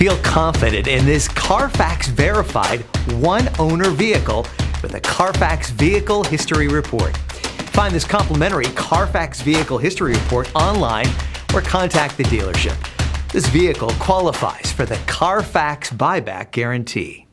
Feel confident in this Carfax verified one-owner vehicle with a Carfax Vehicle History Report. Find this complimentary Carfax Vehicle History Report online or contact the dealership. This vehicle qualifies for the Carfax Buyback Guarantee.